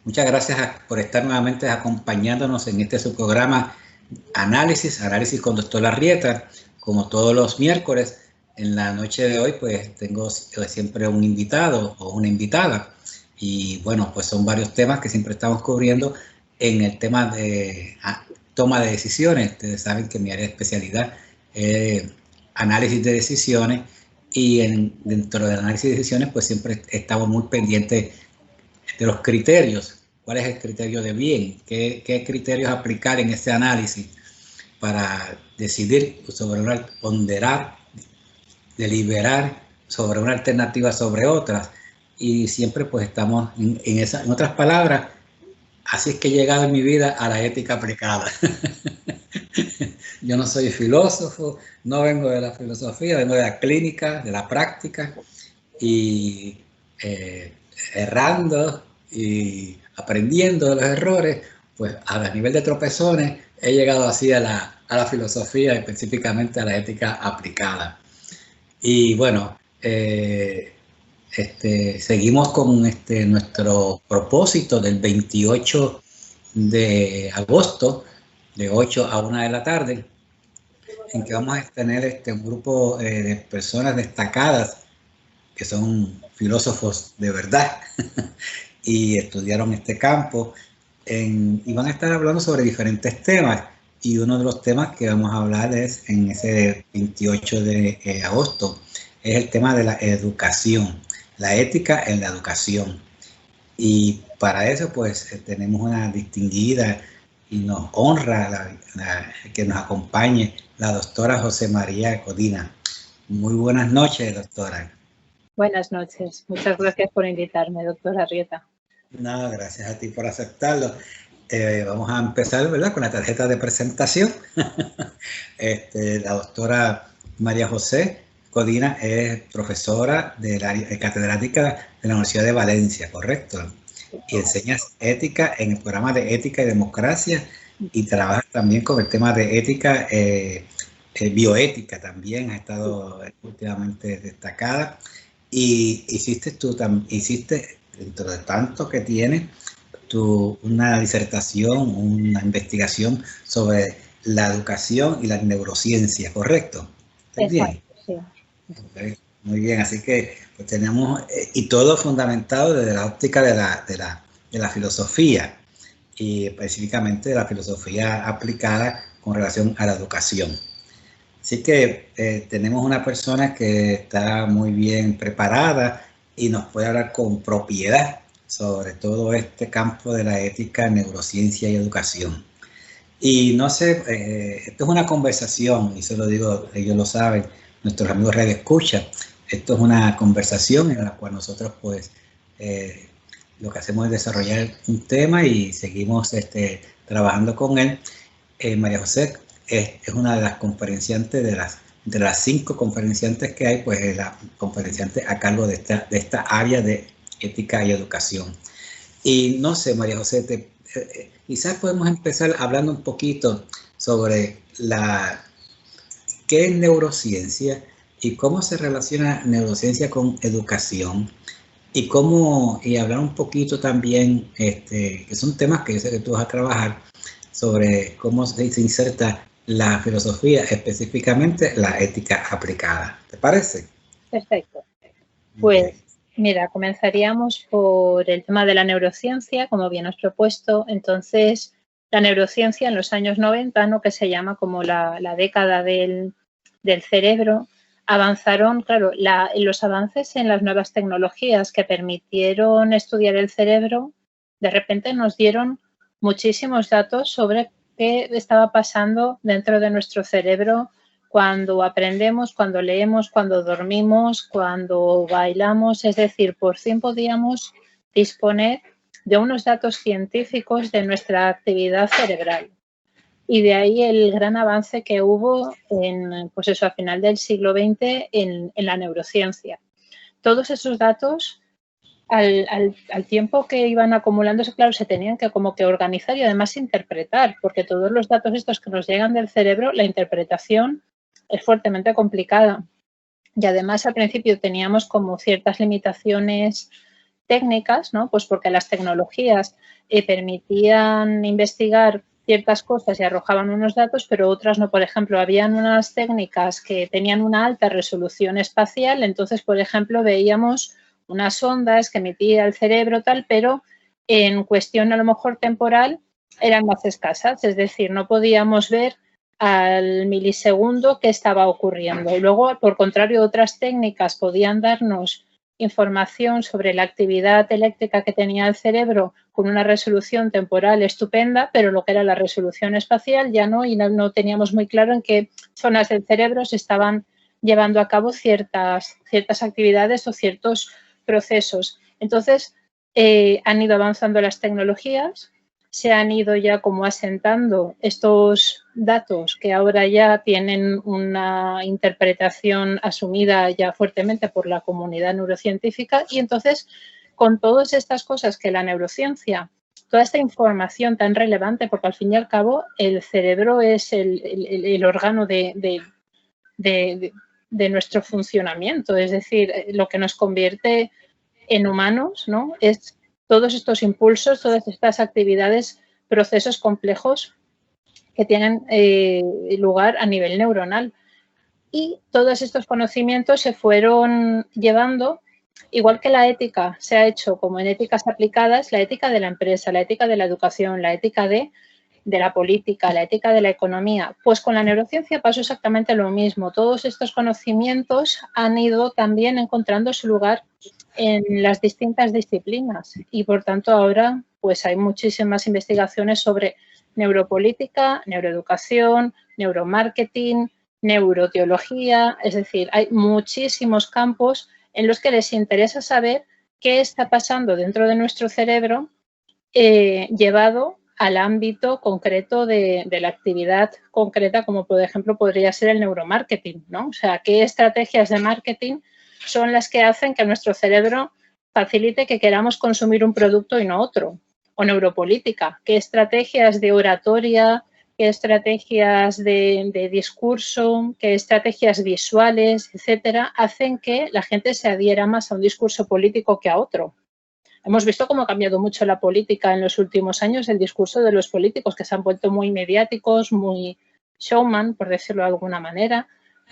Muchas gracias por estar nuevamente acompañándonos en este su programa Análisis con Doctor Arrieta. Como todos los miércoles, en la noche de hoy, pues tengo siempre un invitado o una invitada. Y bueno, pues son varios temas que siempre estamos cubriendo en el tema de toma de decisiones. Ustedes saben que mi área de especialidad es análisis de decisiones y dentro del análisis de decisiones, pues siempre estamos muy pendientes de los criterios. ¿Cuál es el criterio de bien? ¿Qué criterios aplicar en ese análisis para decidir sobre ponderar, deliberar sobre una alternativa sobre otras? Y siempre pues estamos en otras palabras, así es que he llegado en mi vida a la ética aplicada. Yo no soy filósofo, no vengo de la filosofía, vengo de la clínica, de la práctica, y errando y aprendiendo de los errores, pues a nivel de tropezones he llegado así a la filosofía, específicamente a la ética aplicada. Y bueno, seguimos con nuestro propósito del 28 de agosto, de 8 a 1 de la tarde, en que vamos a tener un grupo de personas destacadas que son filósofos de verdad y estudiaron este campo y van a estar hablando sobre diferentes temas. Y uno de los temas que vamos a hablar es en ese 28 de agosto, es el tema de la educación, la ética en la educación. Y para eso pues tenemos una distinguida y nos honra que nos acompañe la doctora José María Codina. Muy buenas noches, doctora. Buenas noches. Muchas gracias por invitarme, doctora Arrieta. No, gracias a ti por aceptarlo. Vamos a empezar, ¿verdad?, con la tarjeta de presentación. La doctora María José Codina es profesora catedrática de la Universidad de Valencia, ¿correcto? Y enseña ética en el programa de ética y democracia y trabaja también con el tema de ética, bioética también, ha estado últimamente destacada. Y hiciste dentro de tanto que tienes, una disertación, una investigación sobre la educación y la neurociencia, ¿correcto? ¿Estás bien? Sí. Okay, muy bien, así que pues tenemos, y todo fundamentado desde la óptica de la filosofía, y específicamente de la filosofía aplicada con relación a la educación. Así que tenemos una persona que está muy bien preparada y nos puede hablar con propiedad sobre todo este campo de la ética, neurociencia y educación. Y no sé, esto es una conversación, y se lo digo, ellos lo saben, nuestros amigos Radio Escucha, esto es una conversación en la cual nosotros pues lo que hacemos es desarrollar un tema y seguimos trabajando con él. María José es una de las conferenciantes, de las 5 conferenciantes que hay, pues es la conferenciante a cargo de esta área de ética y educación. Y no sé, María José, quizás podemos empezar hablando un poquito sobre qué es neurociencia y cómo se relaciona neurociencia con educación, y hablar un poquito también, que son temas que yo sé que tú vas a trabajar, sobre cómo se inserta la filosofía, específicamente la ética aplicada. ¿Te parece? Perfecto. Pues mira, comenzaríamos por el tema de la neurociencia, como bien has propuesto. Entonces, la neurociencia en los años 90, ¿no?, que se llama como la década del cerebro, avanzaron, claro, los avances en las nuevas tecnologías que permitieron estudiar el cerebro, de repente nos dieron muchísimos datos sobre qué estaba pasando dentro de nuestro cerebro cuando aprendemos, cuando leemos, cuando dormimos, cuando bailamos. Es decir, por fin podíamos disponer de unos datos científicos de nuestra actividad cerebral. Y de ahí el gran avance que hubo pues eso, a final del siglo XX en la neurociencia. Todos esos datos, al tiempo que iban acumulándose, claro, se tenían que como que organizar y además interpretar, porque todos los datos estos que nos llegan del cerebro, la interpretación es fuertemente complicada. Y además al principio teníamos como ciertas limitaciones técnicas, ¿no? Pues porque las tecnologías permitían investigar ciertas cosas y arrojaban unos datos, pero otras no. Por ejemplo, habían unas técnicas que tenían una alta resolución espacial, entonces, por ejemplo, veíamos unas ondas que emitía el cerebro tal, pero en cuestión a lo mejor temporal eran más escasas, es decir, no podíamos ver al milisegundo qué estaba ocurriendo. Y luego, por contrario, otras técnicas podían darnos información sobre la actividad eléctrica que tenía el cerebro con una resolución temporal estupenda, pero lo que era la resolución espacial ya no, y no teníamos muy claro en qué zonas del cerebro se estaban llevando a cabo ciertas actividades o ciertos procesos. Entonces, han ido avanzando las tecnologías, se han ido ya como asentando estos datos que ahora ya tienen una interpretación asumida ya fuertemente por la comunidad neurocientífica, y entonces con todas estas cosas que la neurociencia, toda esta información tan relevante, porque al fin y al cabo el cerebro es el órgano de nuestro funcionamiento, es decir, lo que nos convierte en humanos, ¿no? Es todos estos impulsos, todas estas actividades, procesos complejos que tienen lugar a nivel neuronal. Y todos estos conocimientos se fueron llevando, igual que la ética se ha hecho como en éticas aplicadas, la ética de la empresa, la ética de la educación, la ética de la política, la ética de la economía. Pues con la neurociencia pasó exactamente lo mismo. Todos estos conocimientos han ido también encontrando su lugar en las distintas disciplinas y, por tanto, ahora pues hay muchísimas investigaciones sobre neuropolítica, neuroeducación, neuromarketing, neuroteología, es decir, hay muchísimos campos en los que les interesa saber qué está pasando dentro de nuestro cerebro llevado al ámbito concreto de la actividad concreta, como por ejemplo podría ser el neuromarketing, ¿no? O sea, qué estrategias de marketing son las que hacen que nuestro cerebro facilite que queramos consumir un producto y no otro. O neuropolítica, qué estrategias de oratoria, qué estrategias de discurso, qué estrategias visuales, etcétera, hacen que la gente se adhiera más a un discurso político que a otro. Hemos visto cómo ha cambiado mucho la política en los últimos años, el discurso de los políticos, que se han vuelto muy mediáticos, muy showman, por decirlo de alguna manera,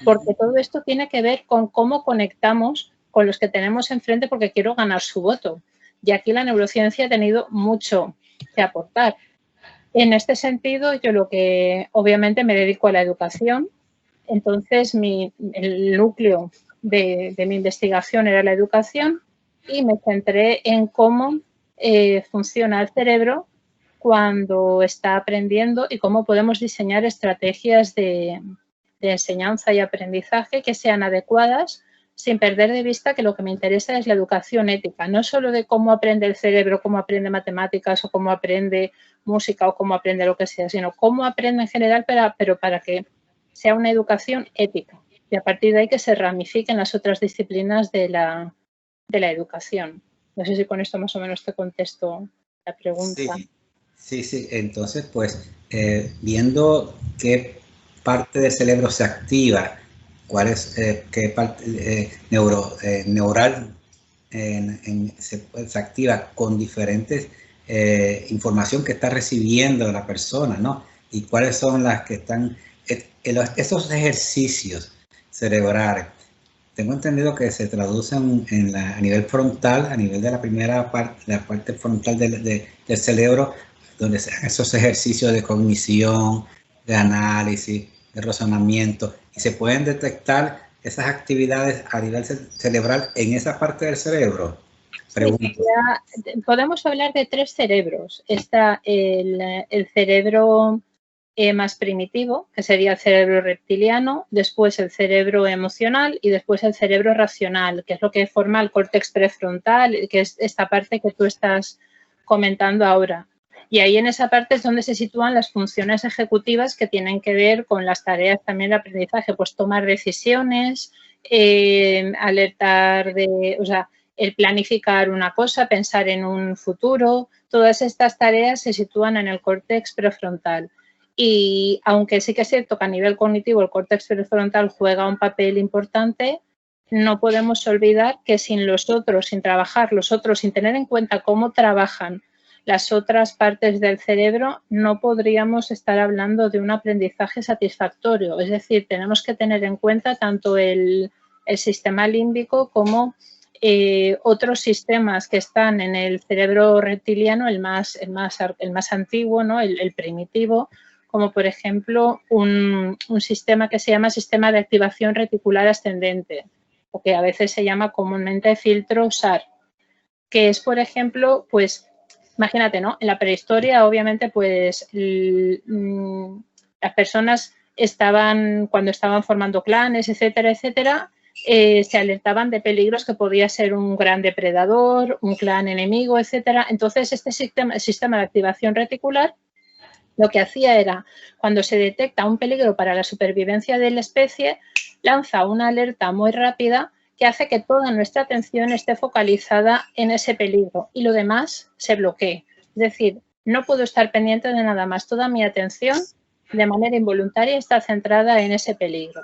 porque todo esto tiene que ver con cómo conectamos con los que tenemos enfrente porque quiero ganar su voto. Y aquí la neurociencia ha tenido mucho que aportar. En este sentido, yo lo que obviamente me dedico a la educación, entonces el núcleo de mi investigación era la educación y me centré en cómo funciona el cerebro cuando está aprendiendo y cómo podemos diseñar estrategias de enseñanza y aprendizaje que sean adecuadas sin perder de vista que lo que me interesa es la educación ética, no solo de cómo aprende el cerebro, cómo aprende matemáticas o cómo aprende música o cómo aprende lo que sea, sino cómo aprende en general, pero para que sea una educación ética y a partir de ahí que se ramifiquen las otras disciplinas de la educación. No sé si con esto más o menos te contesto la pregunta. Sí. Entonces, pues, viendo qué parte del cerebro se activa, cuál es, qué parte neural se activa con diferentes información que está recibiendo la persona, ¿no? Y cuáles son las que están, esos ejercicios cerebrales. Tengo entendido que se traducen a nivel frontal, a nivel de la primera parte, la parte frontal del cerebro, donde se hacen esos ejercicios de cognición, de análisis, de razonamiento, y se pueden detectar esas actividades a nivel cerebral en esa parte del cerebro. Pregunto. Sí, podemos hablar de tres cerebros. Está el cerebro más primitivo, que sería el cerebro reptiliano, después el cerebro emocional y después el cerebro racional, que es lo que forma el córtex prefrontal, que es esta parte que tú estás comentando ahora. Y ahí en esa parte es donde se sitúan las funciones ejecutivas que tienen que ver con las tareas también de aprendizaje, pues tomar decisiones, alertar el planificar una cosa, pensar en un futuro, todas estas tareas se sitúan en el córtex prefrontal. Y aunque sí que es cierto que a nivel cognitivo el córtex prefrontal juega un papel importante, no podemos olvidar que sin los otros, sin trabajar los otros, sin tener en cuenta cómo trabajan las otras partes del cerebro, no podríamos estar hablando de un aprendizaje satisfactorio. Es decir, tenemos que tener en cuenta tanto el sistema límbico como otros sistemas que están en el cerebro reptiliano, el más antiguo, ¿no? el primitivo, como por ejemplo un sistema que se llama sistema de activación reticular ascendente, o que a veces se llama comúnmente filtro SAR, que es, por ejemplo, pues imagínate, ¿no? En la prehistoria, obviamente, pues las personas cuando estaban formando clanes, etcétera, etcétera, se alertaban de peligros que podía ser un gran depredador, un clan enemigo, etcétera. Entonces, este sistema de activación reticular lo que hacía era, cuando se detecta un peligro para la supervivencia de la especie, lanza una alerta muy rápida que hace que toda nuestra atención esté focalizada en ese peligro y lo demás se bloquee. Es decir, no puedo estar pendiente de nada más. Toda mi atención, de manera involuntaria, está centrada en ese peligro.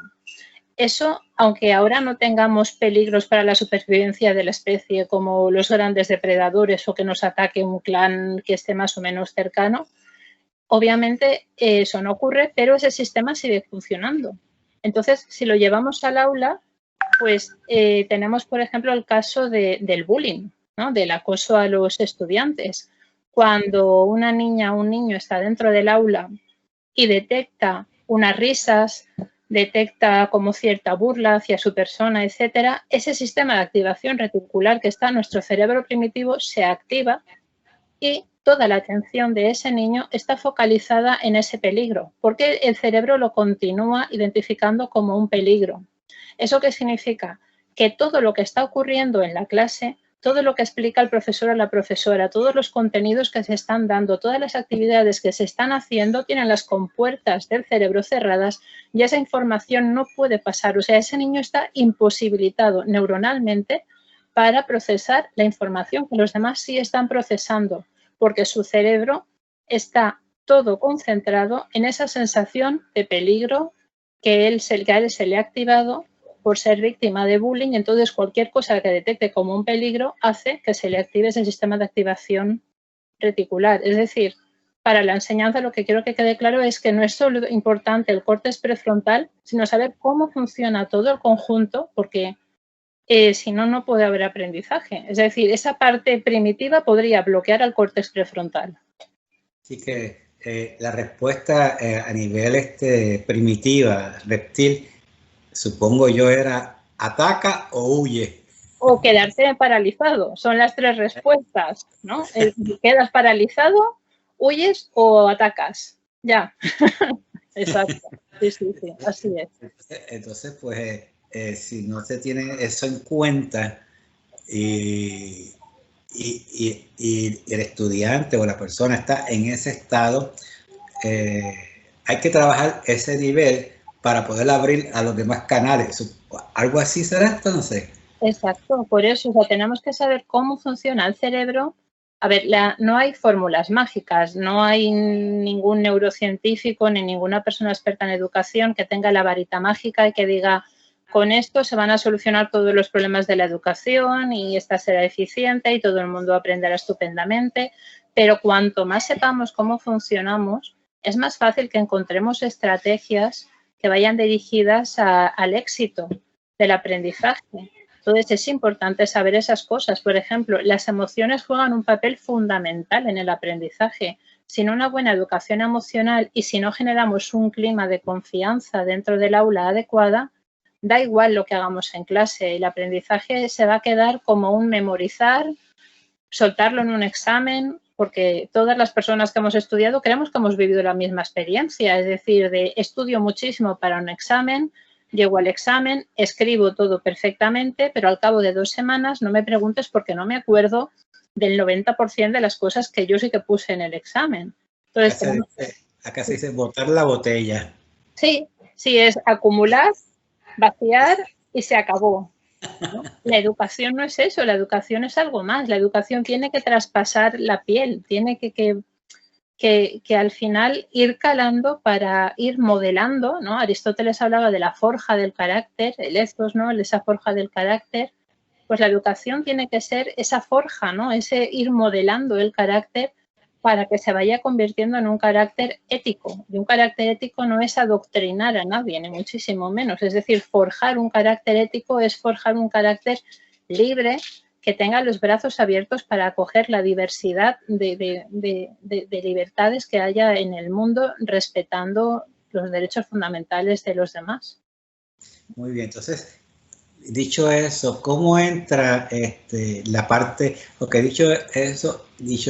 Eso, aunque ahora no tengamos peligros para la supervivencia de la especie, como los grandes depredadores o que nos ataque un clan que esté más o menos cercano, obviamente eso no ocurre, pero ese sistema sigue funcionando. Entonces, si lo llevamos al aula, pues tenemos, por ejemplo, el caso del bullying, ¿no? Del acoso a los estudiantes. Cuando una niña o un niño está dentro del aula y detecta unas risas, detecta como cierta burla hacia su persona, etcétera, ese sistema de activación reticular que está en nuestro cerebro primitivo se activa y toda la atención de ese niño está focalizada en ese peligro, porque el cerebro lo continúa identificando como un peligro. ¿Eso qué significa? Que todo lo que está ocurriendo en la clase, todo lo que explica el profesor o la profesora, todos los contenidos que se están dando, todas las actividades que se están haciendo tienen las compuertas del cerebro cerradas y esa información no puede pasar. O sea, ese niño está imposibilitado neuronalmente para procesar la información que los demás sí están procesando, porque su cerebro está todo concentrado en esa sensación de peligro que a él se le ha activado por ser víctima de bullying. Entonces, cualquier cosa que detecte como un peligro hace que se le active ese sistema de activación reticular. Es decir, para la enseñanza lo que quiero que quede claro es que no es solo importante el córtex prefrontal, sino saber cómo funciona todo el conjunto, porque si no, no puede haber aprendizaje. Es decir, esa parte primitiva podría bloquear al córtex prefrontal. Así que la respuesta a nivel primitiva, reptil, supongo yo era ataca o huye. O quedarse paralizado. Son las tres respuestas, ¿no? Quedas paralizado, huyes o atacas. Ya. Exacto. Sí, sí, sí. Así es. Entonces, pues, si no se tiene eso en cuenta y el estudiante o la persona está en ese estado, hay que trabajar ese nivel para poder abrir a los demás canales. ¿Algo así será entonces? Exacto, por eso, o sea, tenemos que saber cómo funciona el cerebro. A ver, no hay fórmulas mágicas, no hay ningún neurocientífico ni ninguna persona experta en educación que tenga la varita mágica y que diga, con esto se van a solucionar todos los problemas de la educación y esta será eficiente y todo el mundo aprenderá estupendamente. Pero cuanto más sepamos cómo funcionamos, es más fácil que encontremos estrategias que vayan dirigidas al éxito del aprendizaje. Entonces, es importante saber esas cosas. Por ejemplo, las emociones juegan un papel fundamental en el aprendizaje. Sin una buena educación emocional y si no generamos un clima de confianza dentro del aula adecuada, da igual lo que hagamos en clase. El aprendizaje se va a quedar como un memorizar, soltarlo en un examen, porque todas las personas que hemos estudiado creemos que hemos vivido la misma experiencia. Es decir, de estudio muchísimo para un examen, llego al examen, escribo todo perfectamente, pero al cabo de 2 semanas no me preguntes porque no me acuerdo del 90% de las cosas que yo sí que puse en el examen. Entonces, acá se dice botar la botella. Sí, sí, es acumular, vaciar y se acabó, ¿no? La educación no es eso, la educación es algo más. La educación tiene que traspasar la piel, tiene que que al final ir calando para ir modelando, ¿no? Aristóteles hablaba de la forja del carácter, el ethos, ¿no? Esa forja del carácter. Pues la educación tiene que ser esa forja, ¿no? Ese ir modelando el carácter para que se vaya convirtiendo en un carácter ético. Y un carácter ético no es adoctrinar a nadie, ni muchísimo menos. Es decir, forjar un carácter ético es forjar un carácter libre que tenga los brazos abiertos para acoger la diversidad de libertades que haya en el mundo, respetando los derechos fundamentales de los demás. Muy bien, entonces, dicho eso, ¿cómo entra la parte, porque dicho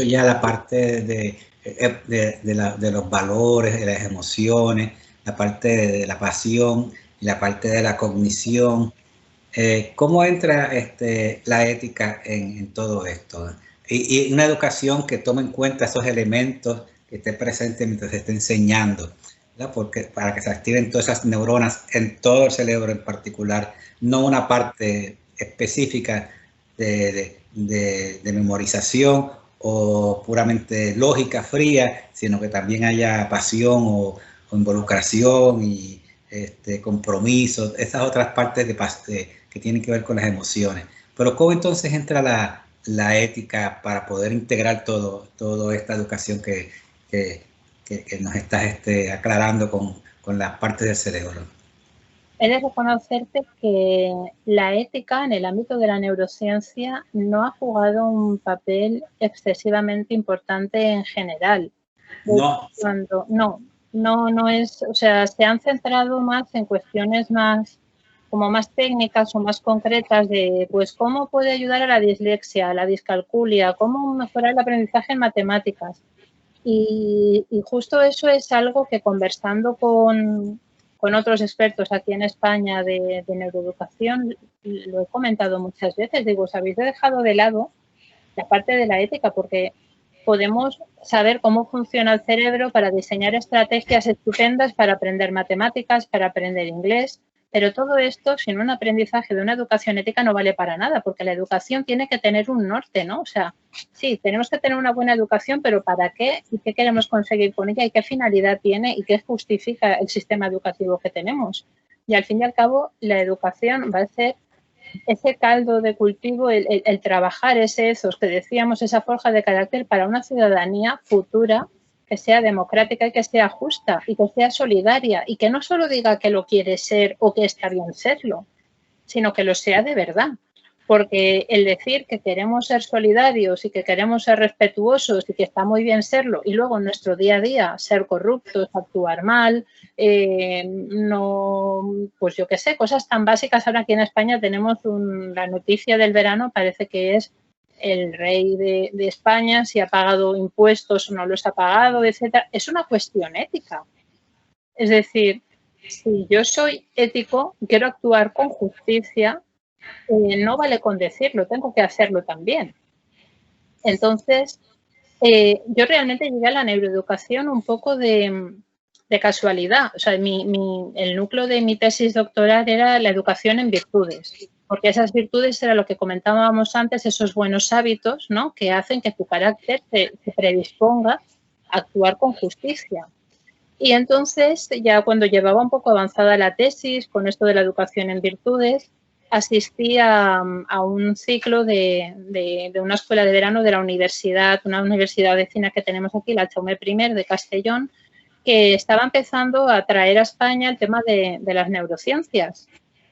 ya la parte de los valores, de las emociones, la parte de la pasión y la parte de la cognición? ¿Cómo entra la ética en todo esto? Y una educación que tome en cuenta esos elementos, que esté presente mientras se esté enseñando, ¿verdad? Porque para que se activen todas esas neuronas en todo el cerebro en particular, no una parte específica de memorización o puramente lógica fría, sino que también haya pasión o involucración y compromiso, esas otras partes que tienen que ver con las emociones. Pero ¿cómo entonces entra la ética para poder integrar toda esta educación que nos estás aclarando con las partes del cerebro? He de reconocerte que la ética en el ámbito de la neurociencia no ha jugado un papel excesivamente importante en general. No. No es, o sea, se han centrado más en cuestiones más técnicas o más concretas de, pues, cómo puede ayudar a la dislexia, a la discalculia, cómo mejorar el aprendizaje en matemáticas. Y justo eso es algo que conversando con otros expertos aquí en España de neuroeducación, lo he comentado muchas veces. Digo, os habéis dejado de lado la parte de la ética porque podemos saber cómo funciona el cerebro para diseñar estrategias estupendas para aprender matemáticas, para aprender inglés, pero todo esto sin un aprendizaje de una educación ética no vale para nada, porque la educación tiene que tener un norte, ¿no? O sea, sí, tenemos que tener una buena educación, pero ¿para qué? ¿Y qué queremos conseguir con ella? ¿Y qué finalidad tiene? ¿Y qué justifica el sistema educativo que tenemos? Y al fin y al cabo, la educación va a ser ese caldo de cultivo, el trabajar ese ethos que decíamos, esa forja de carácter para una ciudadanía futura que sea democrática y que sea justa y que sea solidaria y que no solo diga que lo quiere ser o que está bien serlo, sino que lo sea de verdad. Porque el decir que queremos ser solidarios y que queremos ser respetuosos y que está muy bien serlo y luego en nuestro día a día ser corruptos, actuar mal, no, pues yo qué sé, cosas tan básicas. Ahora aquí en España tenemos la noticia del verano, parece que es el rey de España, si ha pagado impuestos o no los ha pagado, etcétera. Es una cuestión ética. Es decir, si yo soy ético, quiero actuar con justicia, no vale con decirlo, tengo que hacerlo también. Entonces, yo realmente llegué a la neuroeducación un poco de casualidad. O sea, el núcleo de mi tesis doctoral era la educación en virtudes, porque esas virtudes era lo que comentábamos antes, esos buenos hábitos, ¿no?, que hacen que tu carácter se predisponga a actuar con justicia. Y entonces, ya cuando llevaba un poco avanzada la tesis con esto de la educación en virtudes, asistí a un ciclo de una escuela de verano de la universidad, una universidad vecina que tenemos aquí, la Jaume I de Castellón, que estaba empezando a traer a España el tema de las neurociencias.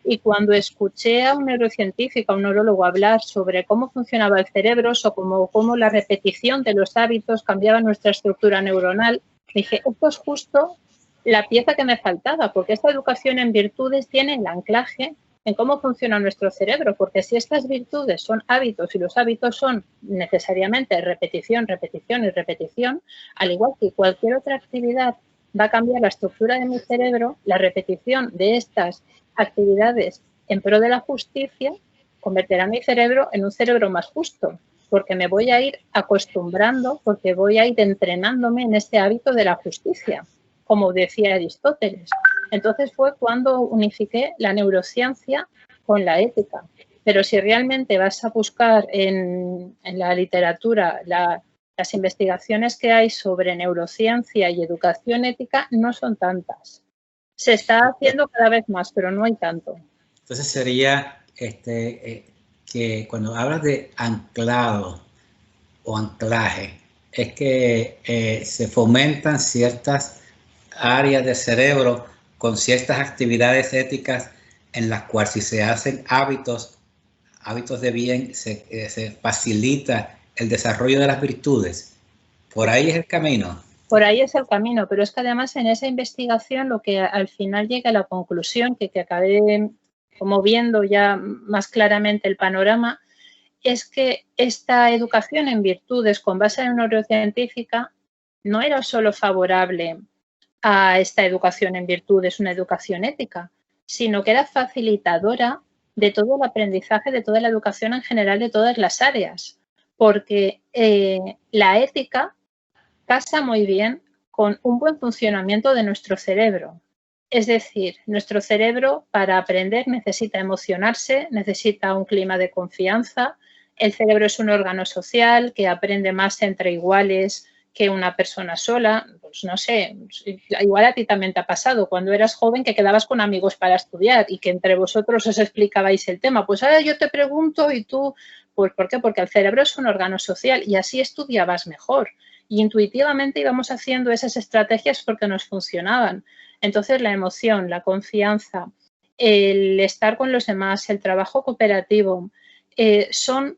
Y cuando escuché a un neurocientífico, a un neurólogo hablar sobre cómo funcionaba el cerebro o cómo la repetición de los hábitos cambiaba nuestra estructura neuronal, dije, esto es justo la pieza que me faltaba, porque esta educación en virtudes tiene el anclaje en cómo funciona nuestro cerebro, porque si estas virtudes son hábitos y los hábitos son necesariamente repetición, repetición y repetición, al igual que cualquier otra actividad va a cambiar la estructura de mi cerebro, la repetición de estas actividades en pro de la justicia convertirá mi cerebro en un cerebro más justo, porque me voy a ir acostumbrando, porque voy a ir entrenándome en este hábito de la justicia, como decía Aristóteles. Entonces fue cuando unifiqué la neurociencia con la ética. Pero si realmente vas a buscar en la literatura Las investigaciones que hay sobre neurociencia y educación ética no son tantas. Se está haciendo cada vez más, pero no hay tanto. Entonces sería que cuando hablas de anclado o anclaje, es que se fomentan ciertas áreas del cerebro con ciertas actividades éticas en las cuales si se hacen hábitos de bien, se facilita el desarrollo de las virtudes. Por ahí es el camino. Por ahí es el camino, pero es que además en esa investigación lo que al final llega a la conclusión, que acabé como viendo ya más claramente el panorama, es que esta educación en virtudes con base en neurocientífica no era solo favorable a esta educación en virtudes, una educación ética, sino que era facilitadora de todo el aprendizaje, de toda la educación en general, de todas las áreas, porque la ética casa muy bien con un buen funcionamiento de nuestro cerebro. Es decir, nuestro cerebro para aprender necesita emocionarse, necesita un clima de confianza. El cerebro es un órgano social que aprende más entre iguales que una persona sola. Pues no sé, igual a ti también te ha pasado cuando eras joven que quedabas con amigos para estudiar y que entre vosotros os explicabais el tema. Pues ahora yo te pregunto y tú, pues ¿por qué? Porque el cerebro es un órgano social y así estudiabas mejor. Y intuitivamente íbamos haciendo esas estrategias porque nos funcionaban. Entonces, la emoción, la confianza, el estar con los demás, el trabajo cooperativo, son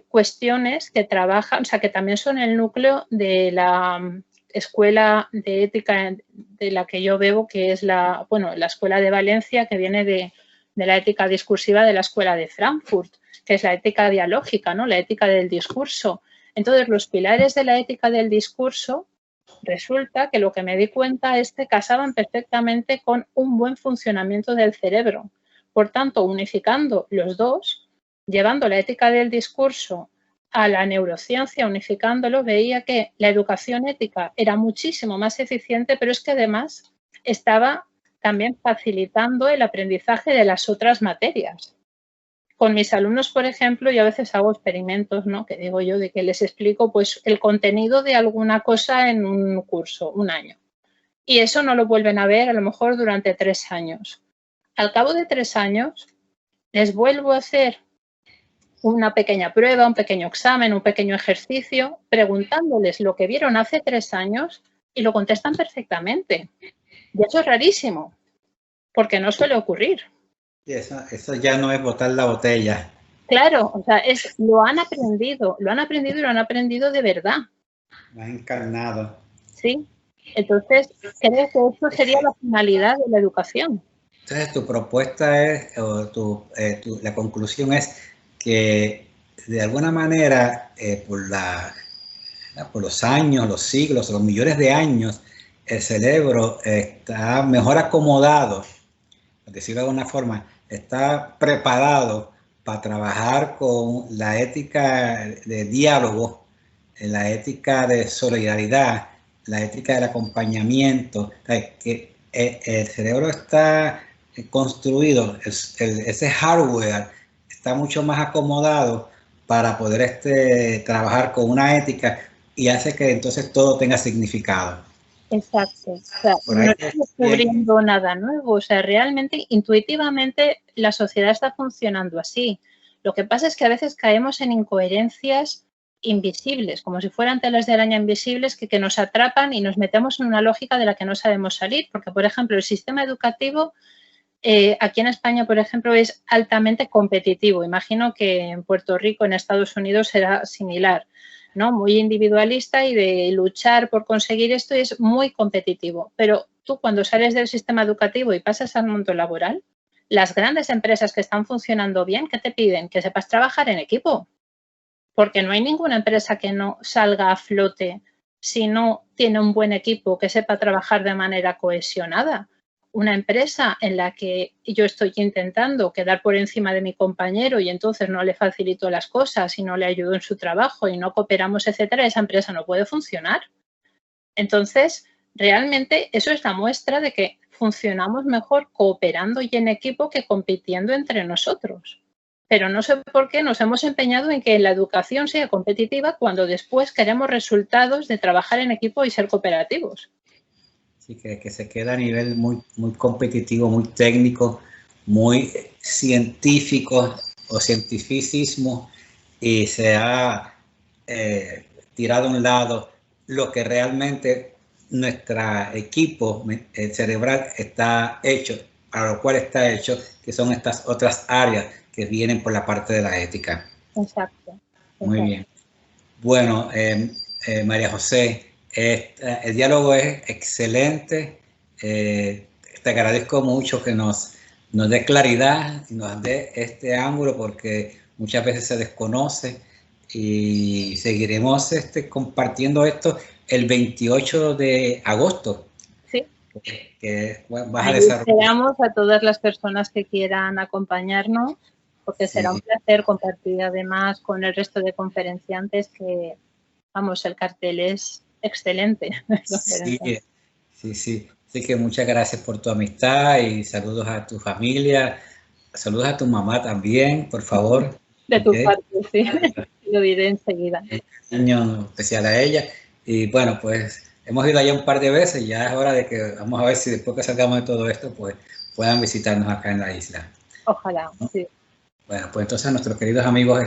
cuestiones que trabajan, o sea, que también son el núcleo de la escuela de ética de la que yo bebo, que es la escuela de Valencia, que viene de la ética discursiva de la escuela de Frankfurt, que es la ética dialógica, ¿no? La ética del discurso. Entonces, los pilares de la ética del discurso, resulta que lo que me di cuenta es que casaban perfectamente con un buen funcionamiento del cerebro. Por tanto, unificando los dos, llevando la ética del discurso a la neurociencia, unificándolo, veía que la educación ética era muchísimo más eficiente, pero es que además estaba también facilitando el aprendizaje de las otras materias. Con mis alumnos, por ejemplo, yo a veces hago experimentos, ¿no? Que digo yo, de que les explico pues el contenido de alguna cosa en un curso, un año. Y eso no lo vuelven a ver a lo mejor durante 3 años. Al cabo de 3 años, les vuelvo a hacer una pequeña prueba, un pequeño examen, un pequeño ejercicio, preguntándoles lo que vieron hace 3 años y lo contestan perfectamente. Y eso es rarísimo, porque no suele ocurrir. Y eso ya no es botar la botella. Claro, o sea, lo han aprendido y lo han aprendido de verdad. Lo han encarnado. Sí, entonces creo que eso sería la finalidad de la educación. Entonces tu propuesta es, o la conclusión es que de alguna manera por los años, los siglos, los millones de años, el cerebro está mejor acomodado, por decirlo de alguna forma, está preparado para trabajar con la ética de diálogo, la ética de solidaridad, la ética del acompañamiento, que el cerebro está construido, ese hardware está mucho más acomodado para poder trabajar con una ética y hace que entonces todo tenga significado. Exacto. O sea, no estoy descubriendo nada nuevo. O sea, realmente, intuitivamente, la sociedad está funcionando así. Lo que pasa es que a veces caemos en incoherencias invisibles, como si fueran telas de araña invisibles que nos atrapan y nos metemos en una lógica de la que no sabemos salir. Porque, por ejemplo, el sistema educativo aquí en España, por ejemplo, es altamente competitivo. Imagino que en Puerto Rico, en Estados Unidos, será similar, ¿no? Muy individualista y de luchar por conseguir esto es muy competitivo. Pero tú cuando sales del sistema educativo y pasas al mundo laboral, las grandes empresas que están funcionando bien, ¿qué te piden? Que sepas trabajar en equipo. Porque no hay ninguna empresa que no salga a flote si no tiene un buen equipo que sepa trabajar de manera cohesionada. Una empresa en la que yo estoy intentando quedar por encima de mi compañero y entonces no le facilito las cosas y no le ayudo en su trabajo y no cooperamos, etcétera, esa empresa no puede funcionar. Entonces, realmente eso es la muestra de que funcionamos mejor cooperando y en equipo que compitiendo entre nosotros. pero no sé por qué nos hemos empeñado en que la educación sea competitiva cuando después queremos resultados de trabajar en equipo y ser cooperativos. Sí, que se queda a nivel muy, muy competitivo, muy técnico, muy científico o cientificismo, y se ha tirado a un lado lo que realmente nuestro equipo cerebral está hecho, para lo cual está hecho, que son estas otras áreas que vienen por la parte de la ética. Exacto. Muy bien. Bueno, María José, el diálogo es excelente. Te agradezco mucho que nos dé claridad y nos dé este ángulo, porque muchas veces se desconoce, y seguiremos compartiendo esto el 28 de agosto. Sí. Que vas a desarrollar. Esperamos a todas las personas que quieran acompañarnos, porque será un placer compartir además con el resto de conferenciantes que, vamos, el cartel es excelente. Sí. Así que muchas gracias por tu amistad y saludos a tu familia. Saludos a tu mamá también, por favor. De tu parte, sí. Lo diré enseguida. Un niño especial a ella. Y bueno, pues hemos ido allá un par de veces. Ya es hora de que, vamos a ver si después que salgamos de todo esto, pues puedan visitarnos acá en la isla. Ojalá, ¿no? Sí. Bueno, pues entonces nuestros queridos amigos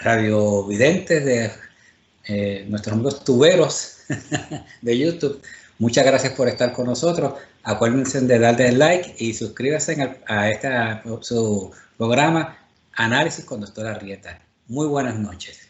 radiovidentes, de nuestros amigos tuberos de YouTube, muchas gracias por estar con nosotros. Acuérdense de darle like y suscríbanse a su programa Análisis con Doctor Arrieta. Muy buenas noches.